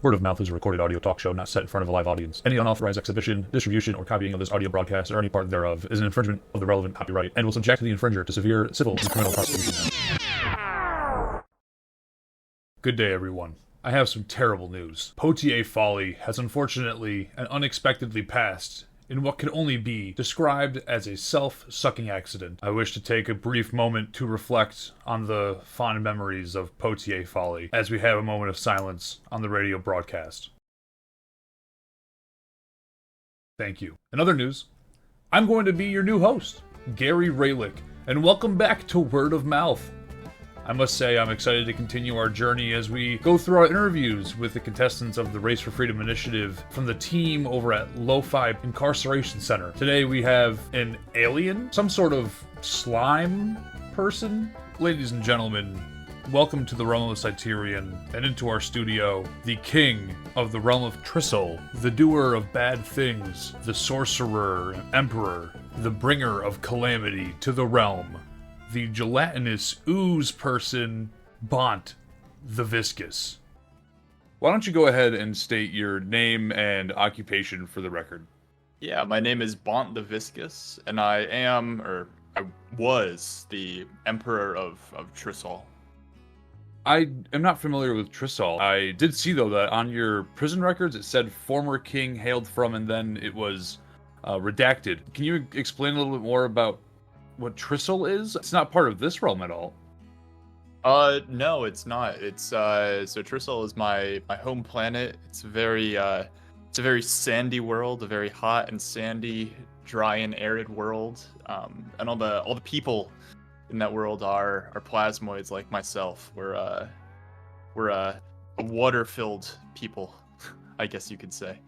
Word of Mouth is a recorded audio talk show not set in front of a live audience. Any unauthorized exhibition, distribution, or copying of this audio broadcast or any part thereof is an infringement of the relevant copyright and will subject the infringer to severe civil and criminal prosecution. Good day, everyone. I have some terrible news. Potier Folly has unfortunately and unexpectedly passed in what could only be described as a self-sucking accident. I wish to take a brief moment to reflect on the fond memories of Potier Folly as we have a moment of silence on the radio broadcast. Thank you. In other news, I'm going to be your new host, Gary Raylick, and welcome back to Word of Mouth. I must say I'm excited to continue our journey as we go through our interviews with the contestants of the Race for Freedom initiative from the team over at Lofhal Incarceration Center. Today we have an alien, some sort of slime person. Ladies and gentlemen, welcome to the realm of Cyterion and into our studio, the king of the realm of Trisol, the doer of bad things, the sorcerer and emperor, the bringer of calamity to the realm, the gelatinous ooze person, Bont the Viscous. Why don't you go ahead and state your name and occupation for the record? Yeah, my name is Bont the Viscous, and I was the Emperor of Trisol. I am not familiar with Trisol. I did see, though, that on your prison records it said former king hailed from, and then it was redacted. Can you explain a little bit more about what Trisol is? It's not part of this realm at all. No, it's not. It's so Trisol is my home planet. It's a very sandy world, a very hot and sandy, dry and arid world. And all the people in that world are plasmoids like myself. We're a water-filled people, I guess you could say.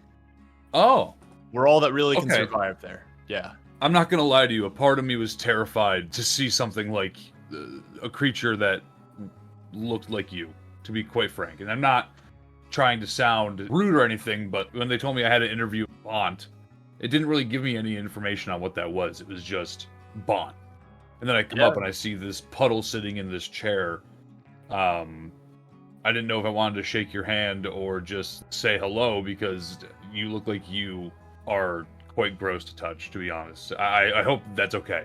Oh, we're all that really can survive there. Yeah. I'm not gonna lie to you, a part of me was terrified to see something like a creature that looked like you, to be quite frank. And I'm not trying to sound rude or anything, but when they told me I had to interview Bont, it didn't really give me any information on what that was. It was just Bont. And then I come up and I see this puddle sitting in this chair. I didn't know if I wanted to shake your hand or just say hello, because you look like you are quite gross to touch, to be honest. I hope that's okay.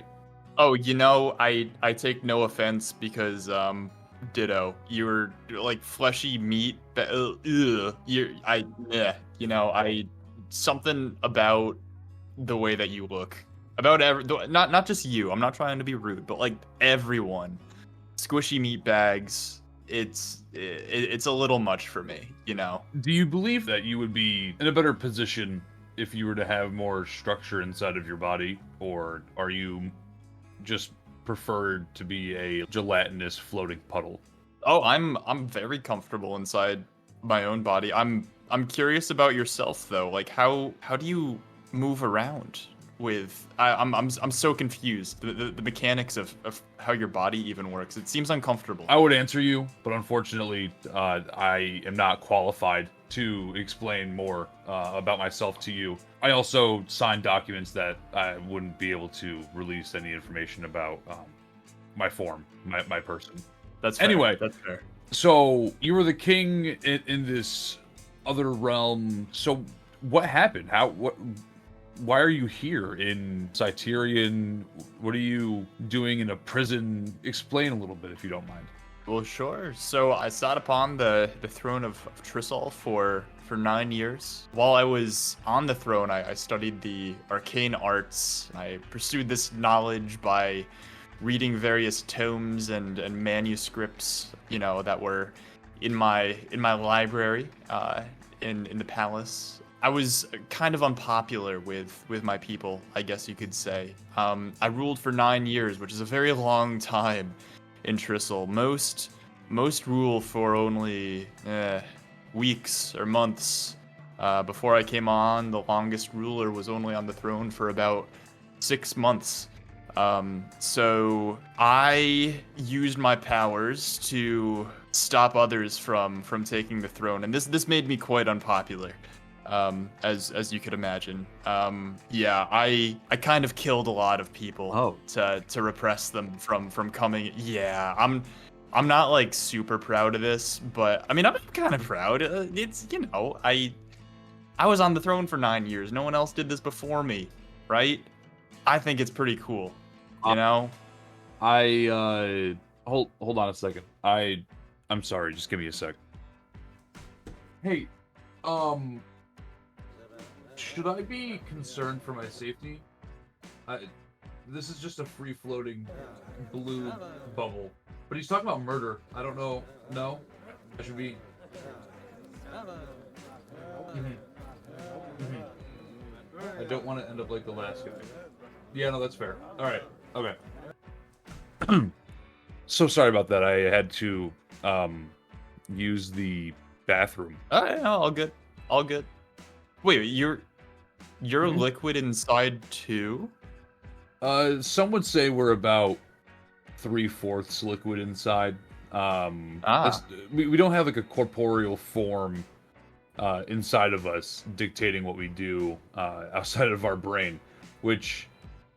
Oh, I take no offense because ditto. You're like fleshy meat. Something about the way that you look. Not just you. I'm not trying to be rude, but like everyone. Squishy meat bags. It's a little much for me, Do you believe that you would be in a better position if you were to have more structure inside of your body, or are you just preferred to be a gelatinous floating puddle? Oh, I'm very comfortable inside my own body. I'm curious about yourself though. Like how do you move around with I'm so confused. The mechanics of how your body even works. It seems uncomfortable. I would answer you, but unfortunately I am not qualified to explain more about myself to you. I also signed documents that I wouldn't be able to release any information about my form, my person. That's fair. Anyway, that's fair. So you were the king in this other realm. So what happened? Why are you here in Cyterion? What are you doing in a prison? Explain a little bit if you don't mind. Well, sure. So I sat upon the throne of Trisol for 9 years. While I was on the throne, I studied the arcane arts. I pursued this knowledge by reading various tomes and manuscripts, that were in my library in the palace. I was kind of unpopular with my people, I guess you could say. I ruled for 9 years, which is a very long time in Trisol. Most rule for only weeks or months. Before I came on, the longest ruler was only on the throne for about 6 months. So I used my powers to stop others from taking the throne, and this made me quite unpopular. As you could imagine. I kind of killed a lot of people to repress them from coming. Yeah, I'm not like super proud of this, but I mean, I'm kind of proud. It's, I was on the throne for 9 years. No one else did this before me, right? I think it's pretty cool, you know? Hold on a second. I'm sorry, just give me a sec. Hey, should I be concerned for my safety? This is just a free-floating blue bubble. But he's talking about murder. I don't know. No? I should be... I don't want to end up like the last guy. Yeah, no, that's fair. Alright. Okay. So sorry about that. I had to, use the bathroom. Yeah, all good. All good. Wait, you're liquid inside too? Some would say we're about 3/4 liquid inside. We don't have like a corporeal form inside of us dictating what we do outside of our brain, which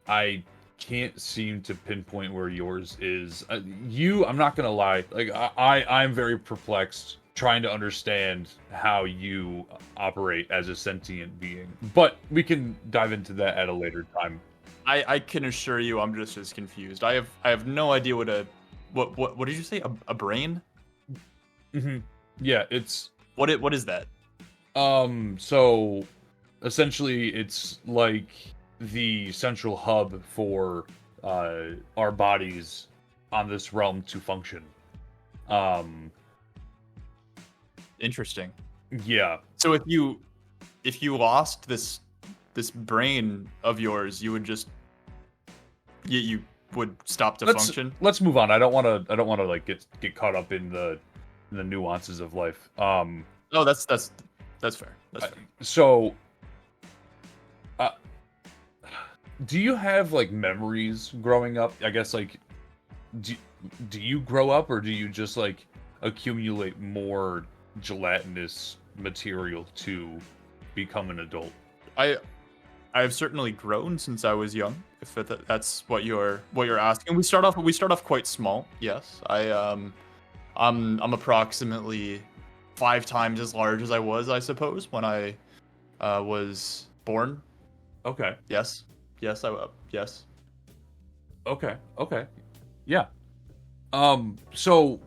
I can't seem to pinpoint where yours is. I'm not gonna lie, like I'm very perplexed trying to understand how you operate as a sentient being, but we can dive into that at a later time. I can assure you, I'm just as confused. I have no idea what did you say? A brain? Yeah, it's what is that? So essentially it's like the central hub for our bodies on this realm to function. Interesting. Yeah. So if you lost this brain of yours, you would just you would stop to function. Let's move on. I don't want to like get caught up in the nuances of life. Oh, that's fair. That's fair. So do you have like memories growing up? I guess like do you grow up, or do you just like accumulate more gelatinous material to become an adult? I have certainly grown since I was young. If that's what you're asking. We start off quite small. Yes, I'm approximately 5 times as large as I was, I suppose, when I was born. Okay. Yes. Yes. Okay. Yeah. So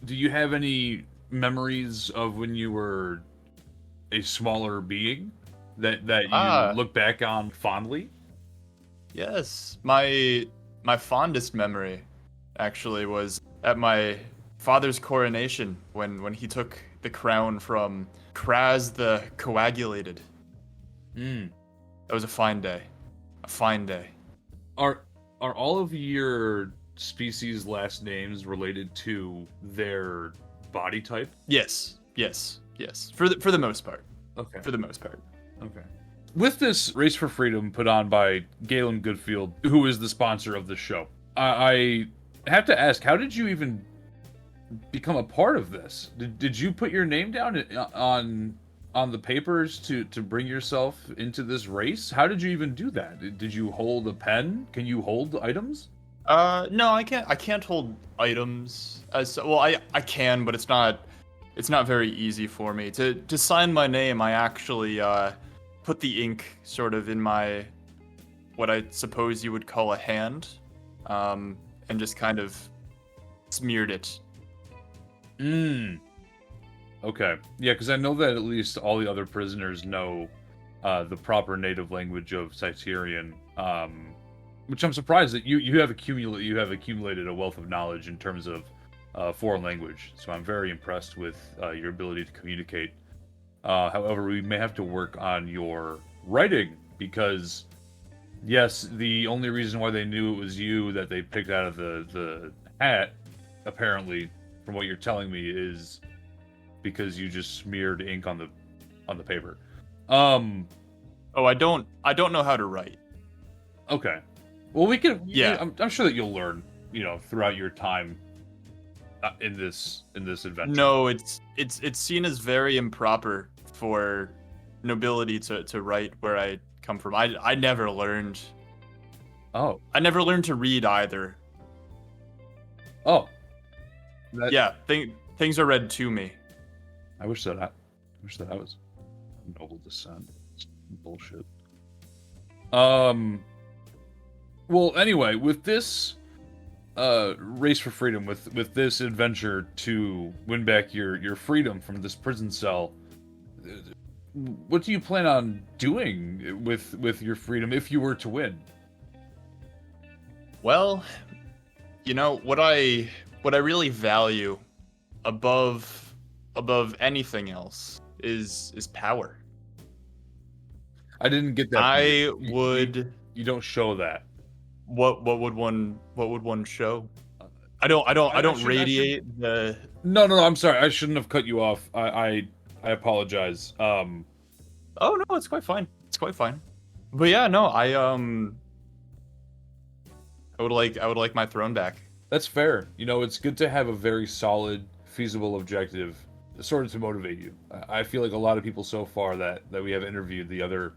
do you have any memories of when you were a smaller being that you look back on fondly? Yes. My fondest memory actually was at my father's coronation when he took the crown from Kraz the Coagulated. That was a fine day. A fine day. Are all of your species' last names related to their body type? Yes. For the most part. Okay. For the most part. Okay. With this Race for Freedom put on by Galen Goodfield, who is the sponsor of the show, I have to ask, how did you even become a part of this? Did you put your name down on the papers to bring yourself into this race? How did you even do that? Did you hold a pen? Can you hold items? No, I can't hold items. I can, but it's not very easy for me to sign my name. I actually put the ink sort of in my, what I suppose you would call a hand, and just kind of smeared it. Okay. Yeah, because I know that at least all the other prisoners know the proper native language of Cyterian, which I'm surprised that you have accumulated a wealth of knowledge in terms of foreign language. So I'm very impressed with your ability to communicate. However, we may have to work on your writing, because yes, the only reason why they knew it was you that they picked out of the hat, apparently, from what you're telling me, is because you just smeared ink on the paper. Oh, I don't know how to write. Okay. Well, we can. Yeah. I'm sure that you'll learn, throughout your time in this adventure. No, it's seen as very improper for nobility to write where I come from. I never learned. Oh. I never learned to read either. Oh. That, Yeah, things are read to me. I wish that I was noble descent. It's bullshit. Well, anyway, with this race for freedom, with this adventure to win back your freedom from this prison cell, what do you plan on doing with your freedom if you were to win? Well, what I really value above anything else is power. I didn't get that. I would. You don't show that. What would one show? I don't radiate the. No, I'm sorry. I shouldn't have cut you off. I apologize. Oh no, it's quite fine. It's quite fine. But yeah, no, I would like my throne back. That's fair. It's good to have a very solid, feasible objective, sort of to motivate you. I feel like a lot of people so far that we have interviewed, the other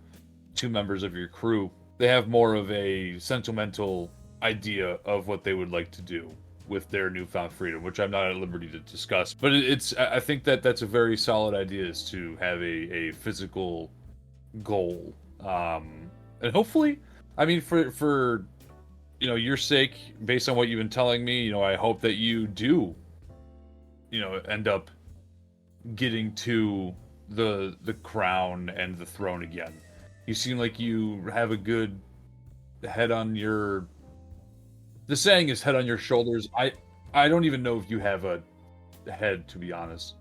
2 members of your crew, they have more of a sentimental idea of what they would like to do with their newfound freedom, which I'm not at liberty to discuss. But I think that's a very solid idea, is to have a physical goal. And hopefully, I mean, for your sake, based on what you've been telling me, I hope that you do, end up getting to the crown and the throne again. You seem like you have a good head on your... The saying is head on your shoulders. I don't even know if you have a head, to be honest.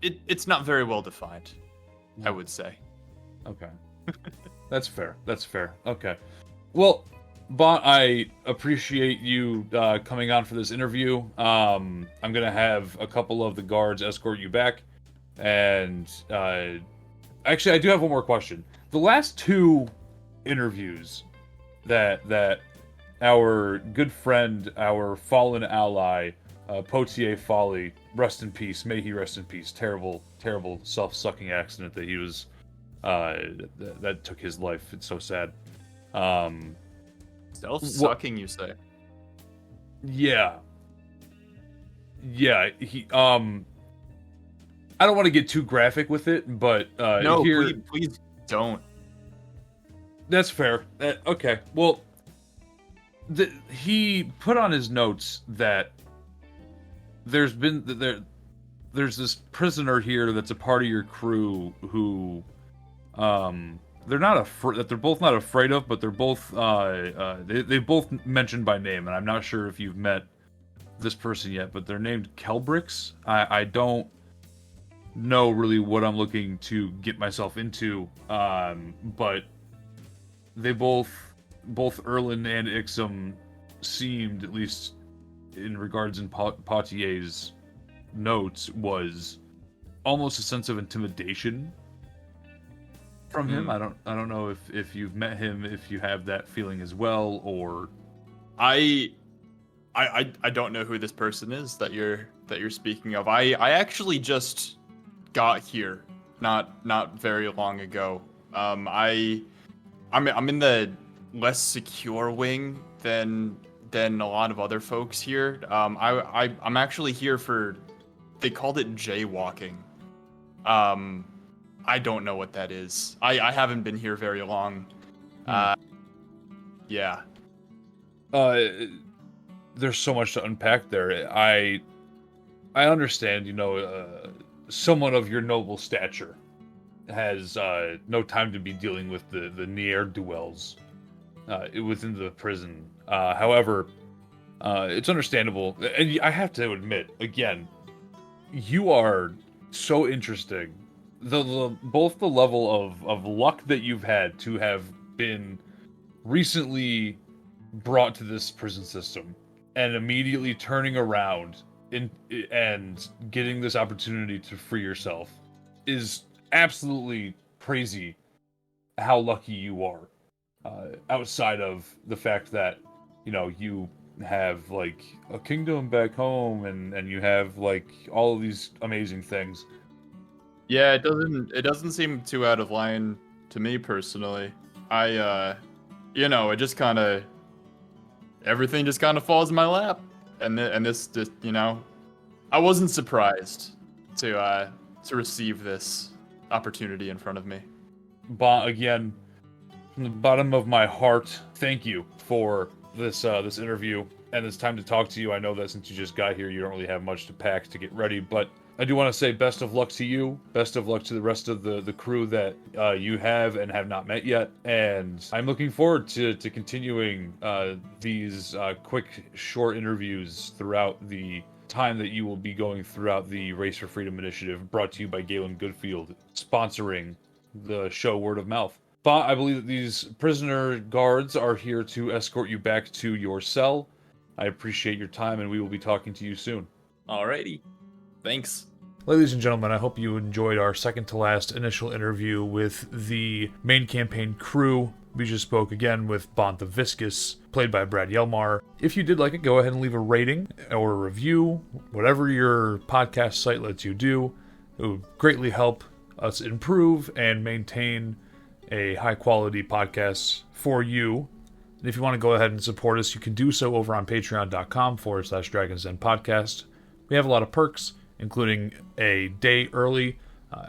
It's not very well defined, I would say. Okay. That's fair. Okay. Well, Bont, I appreciate you coming on for this interview. I'm going to have a couple of the guards escort you back. And actually, I do have one more question. The last 2 interviews that our good friend, our fallen ally, Potier Folly, rest in peace, may he rest in peace. Terrible self-sucking accident that he was... that took his life. It's so sad. Self-sucking, you say? Yeah. He I don't want to get too graphic with it, but no, please don't. That's fair. Okay. Well, he put on his notes that there's this prisoner here that's a part of your crew who they're both not afraid of, but they're both they both mentioned by name, and I'm not sure if you've met this person yet, but they're named Kelbricks. I don't know really what I'm looking to get myself into, but they both Erlin and Ixom seemed, at least in regards in Potier's notes, was almost a sense of intimidation from him. I don't know if you've met him, if you have that feeling as well, or I don't know who this person is that you're speaking of. I actually just got here not very long ago. I'm in the less secure wing than a lot of other folks here. I'm actually here for, they called it jaywalking. I don't know what that is. I haven't been here very long. Yeah. There's so much to unpack there. I understand, someone of your noble stature has no time to be dealing with the ne'er-do-wells within the prison. However, it's understandable. And I have to admit, again, you are so interesting. Both the level of luck that you've had to have been recently brought to this prison system and immediately turning around and getting this opportunity to free yourself is absolutely crazy how lucky you are. Outside of the fact that, you have like a kingdom back home and you have like all of these amazing things. Yeah, it doesn't seem too out of line to me personally. I it just kind of everything just kind of falls in my lap. And this just, I wasn't surprised to receive this opportunity in front of me. Bont, again, from the bottom of my heart, thank you for this interview and this time to talk to you. I know that since you just got here, you don't really have much to pack to get ready, but I do want to say best of luck to you. Best of luck to the rest of the crew that you have and have not met yet. And I'm looking forward to continuing these quick, short interviews throughout the time that you will be going throughout the Race for Freedom initiative, brought to you by Galen Goodfield, sponsoring the show Word of Mouth. But I believe that these prisoner guards are here to escort you back to your cell. I appreciate your time, and we will be talking to you soon. Alrighty. Thanks. Ladies and gentlemen, I hope you enjoyed our second to last initial interview with the main campaign crew. We just spoke again with Bont the Viscous, played by Brad Yelmar. If you did like it, go ahead and leave a rating or a review, whatever your podcast site lets you do. It would greatly help us improve and maintain a high-quality podcast for you. And if you want to go ahead and support us, you can do so over on patreon.com/Dragons Den Podcast. We have a lot of perks, including a day early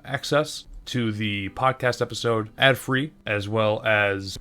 access to the podcast episode, ad-free, as well as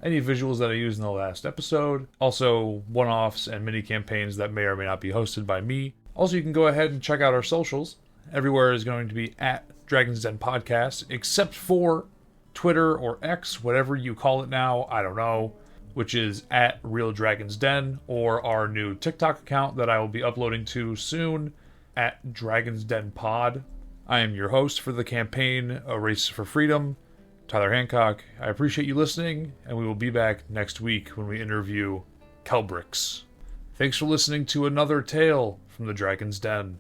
any visuals that I used in the last episode. Also, one-offs and mini-campaigns that may or may not be hosted by me. Also, you can go ahead and check out our socials. Everywhere is going to be at Dragons Den Podcast, except for Twitter or X, whatever you call it now, I don't know, which is at Real Dragons Den, or our new TikTok account that I will be uploading to soon, at Dragons Den Pod. I am your host for the campaign, A Race for Freedom, Tyler Hancock. I appreciate you listening, and we will be back next week when we interview Kelbrix. Thanks for listening to another tale from the Dragon's Den.